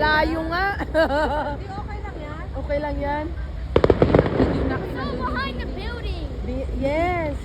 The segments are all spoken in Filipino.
Malayo nga. Hindi, okay lang yan. Okay lang yan. So behind the building. Yes.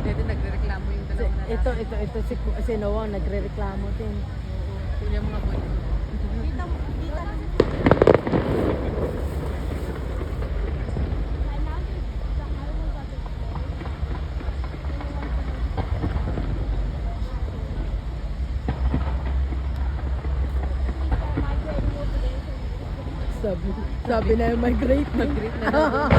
Dito nagrereklamo yung dalawang lalaki. Ito si Noah nagre-reklamo din. Yun yung mga boy. Dito mo. Sabi na yung migrate. Mag-greet na daw.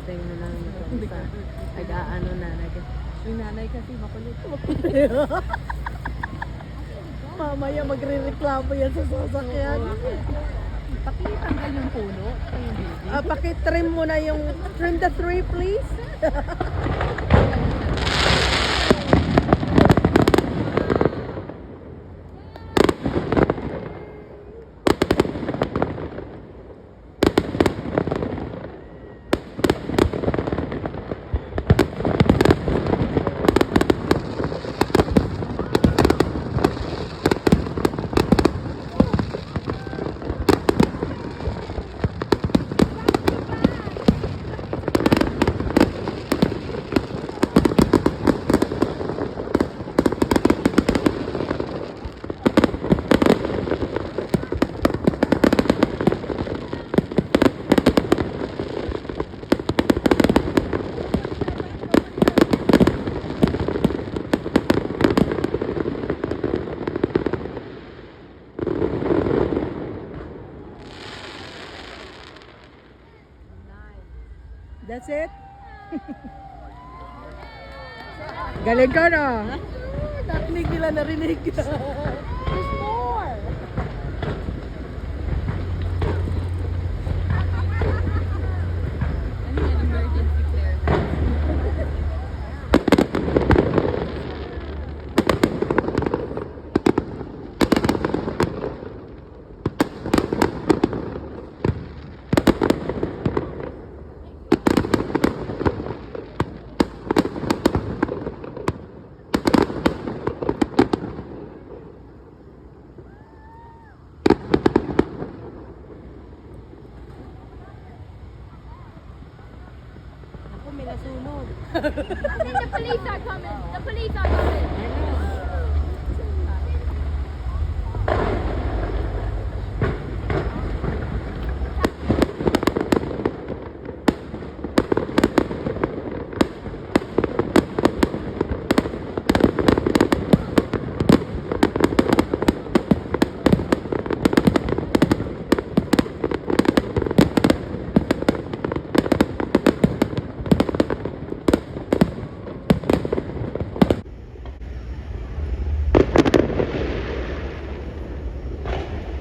Tingnan na nag-aano na. Yung nanay kasi makulit. Mamaya magre-reklamo yan sa sasakyan. Pakitanggal yung puno. Yung building. Pakitrim mo na yung trim the tree please. That's it? Galing ka na. Nakinig nila narinig. There's more. Ano yan? Emergency flare na. Ako may nasunog. I think the police are coming. The police are coming.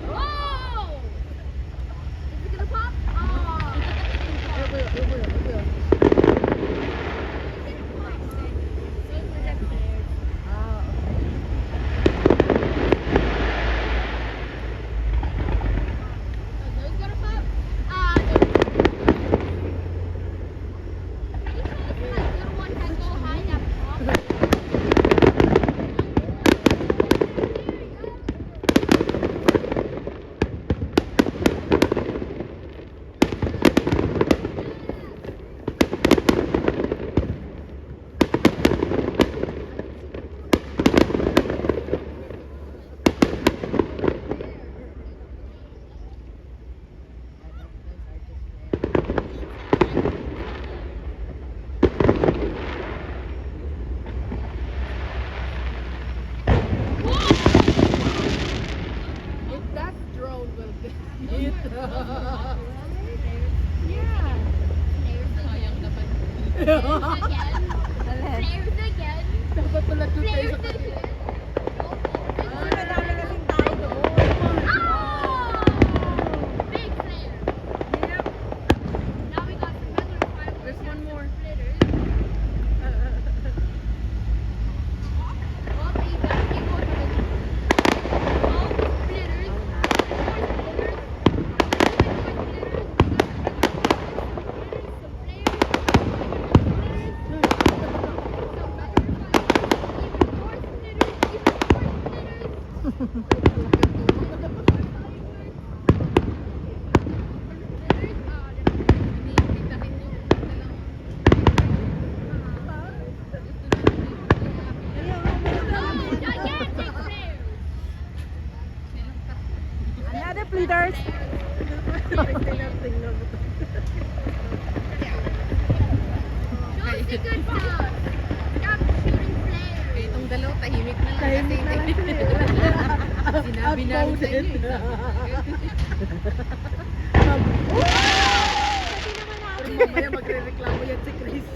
Whoa! Is it gonna pop? If that drone will hit. Sayang naman. Flares again. Dapat pala doon tayo Flares sa again. Madami kasing tao doon. Oh! Big flare. Now we got some regular fireworks. There's one more. Flitters. Oh, you gotta keep going. Oh, flitters. More flitters. Some flares. Some Show us the good part. Stop shooting flares. Kaya itong dalaw, tahimik na lang. Tahimik na lang kasi sinabi namin sa inyo. Outvoted. Pero mamaya magre-reklamo yan si Chris.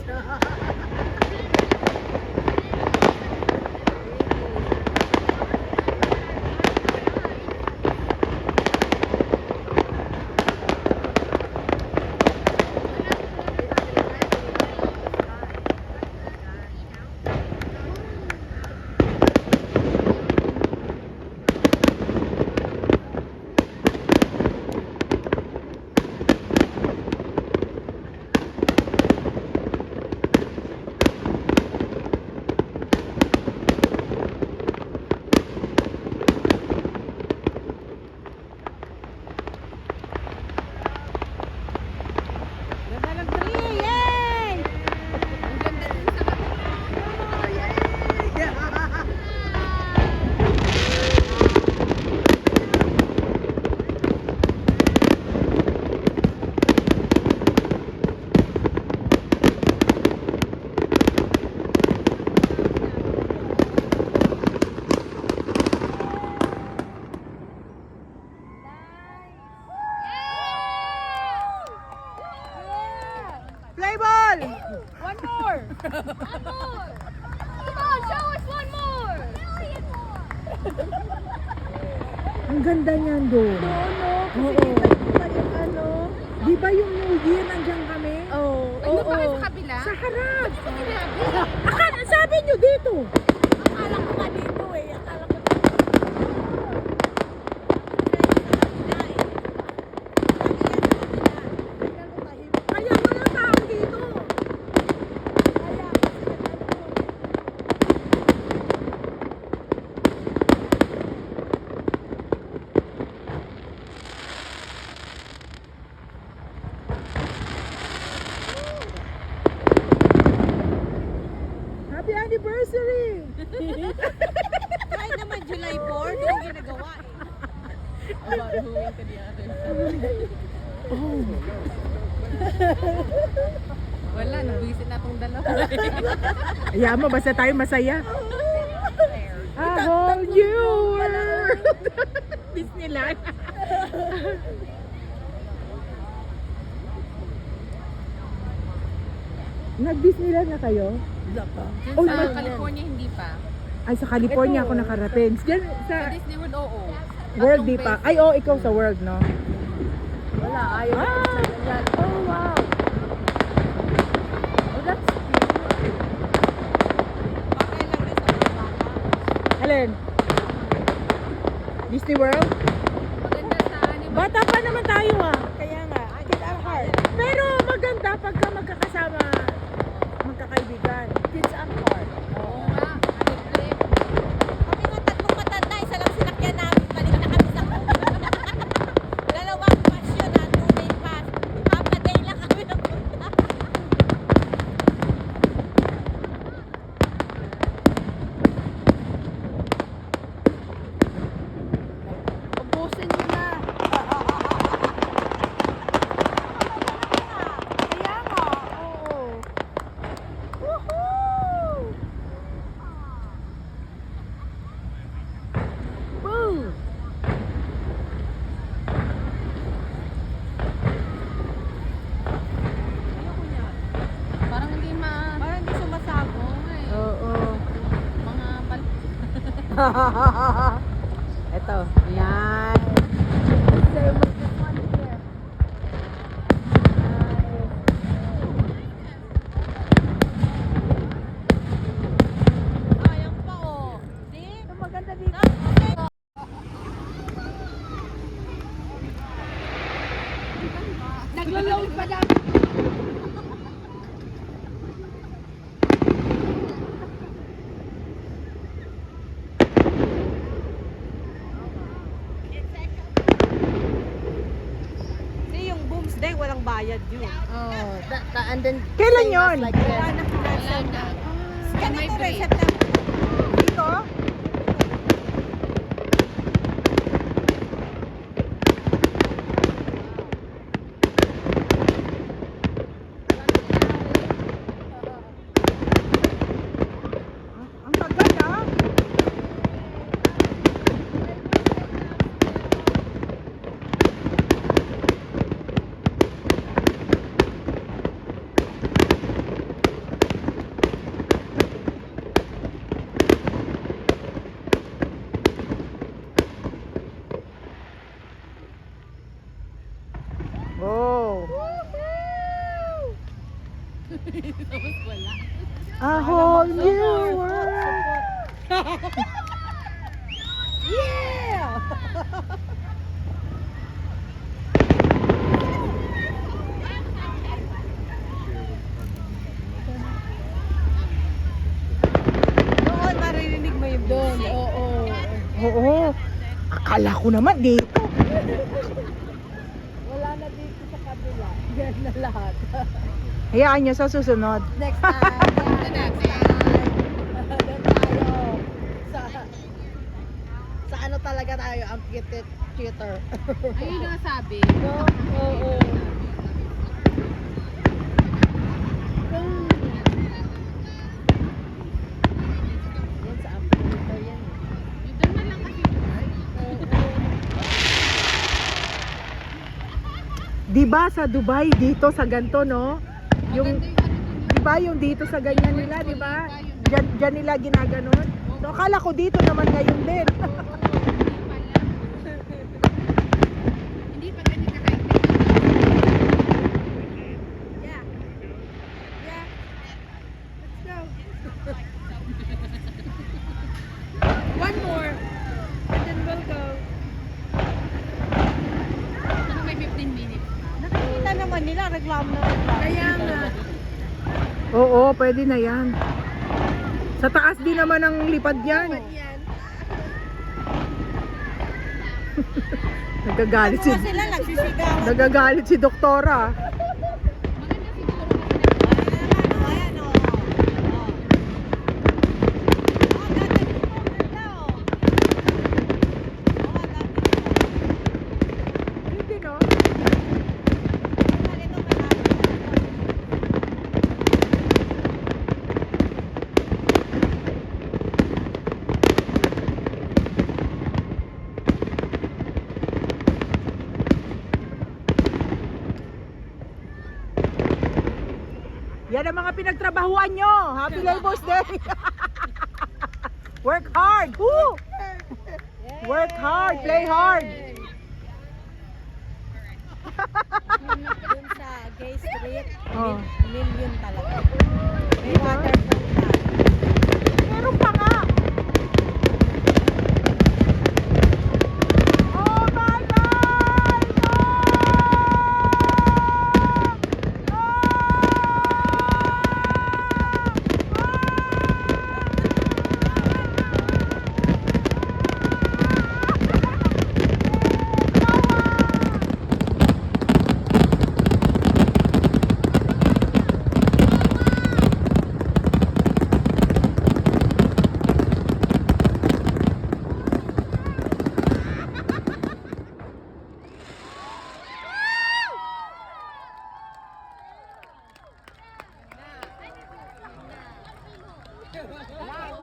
Ganda ng tree! Yay! Ang ganda din sa Play ball! One more! One more. Come on, show us one more. Million more. Ang ganda niyan doon. Oo. Ano? Di ba yung New Year nandiyan kami? Oo. Ay, doon pa kayo sa kabila? Sa harap. Sinabi. Akala, sabi nyo dito. Akala ko nga dito eh. Akala ko Kaya wala tao dito. Happy anniversary! Kahit naman July 4, yung ginagawa eh. About moving to the other side. Wala, nabuisit na itong dalawa. Ayaw mo, basta tayo masaya. A whole new world! Disneyland. Nag-Disneyland na kayo? Dun Oh, sa mag- California, hindi pa. Ay, sa California ako nakarating. Diyan Sa sa Disney World, oo. World, Tatlong di pa? beses. Ay, oh, ikaw sa World, no? Wala, ayaw Ah! Oh, wow. Oh, that's cute. Bagay lang rin sa mga bata. Alin? Disney World? Maganda sa anime. Bata pa naman tayo ah. Kaya nga, kids are hard. Pero maganda pagka magkakasama, magkakaibigan. Kids are hard. Oo nga, trip. Kami nga tatlong matanda, isa lang sinakyan namin. Balik na kami sa dalawang pass yun ha, 2-day pass. Half a day lang kami napunta. Ubusin nyo na. Kaya nga, oo. Woohoo! Boom! Parang hindi Parang hindi sumasabog. Oo nga eh. Oo. Mga pal... Ito. Yan. Sayang pa oh. Di? Maganda dito. Naglo-load pa lang. Di yung Boomsday, walang bayad yun. Oh, And then, kailan yon? Wala na wala na. Ganito rin, break. September. Dito? Tapos wala. A whole new world. Yeah! Doon, maririnig mo yung Doon, music. oo. Oo. Akala ko naman dito. Wala na dito sa kabila. Yan na lahat. Hayaan nyo sa susunod. Next time. Next time. Doon tayo. Sa ano talaga tayo, amphitheater. Ayun yung nasabi. No? Oo. Yan sa amphitheater yan. Yung doon man lang kasi. Di ba sa Dubai dito sa ganto, no? Yung di ba yung dito sa ganyan nila, di ba? Diyan nila ginaganon. So akala ko dito naman ngayon din. Hindi pa ganyan ka-high-tech. Yeah. Yeah. Let's go. One more. And then we'll go. Ano may 15 minutes pa? Nakikita naman nila, reklamo naman. Kaya nga. Oo, pwede na yan. Sa taas din naman ang lipad yan. Yan. Nagagalit si Ano sila nagsisigawan? Nagagalit si doktora. Maganda siguro. Ayan o. Oh, dati dito. Ganda o. Oo, dati dito. Hindi, no? Dito, Yan ang mga pinagtrabahuan nyo. Happy Labor's Day. Work hard. Woo! Work hard. Play hard. Dun sa Gay Street, Oh. million talaga. May waterfall pa. Meron pa nga. Oh my God!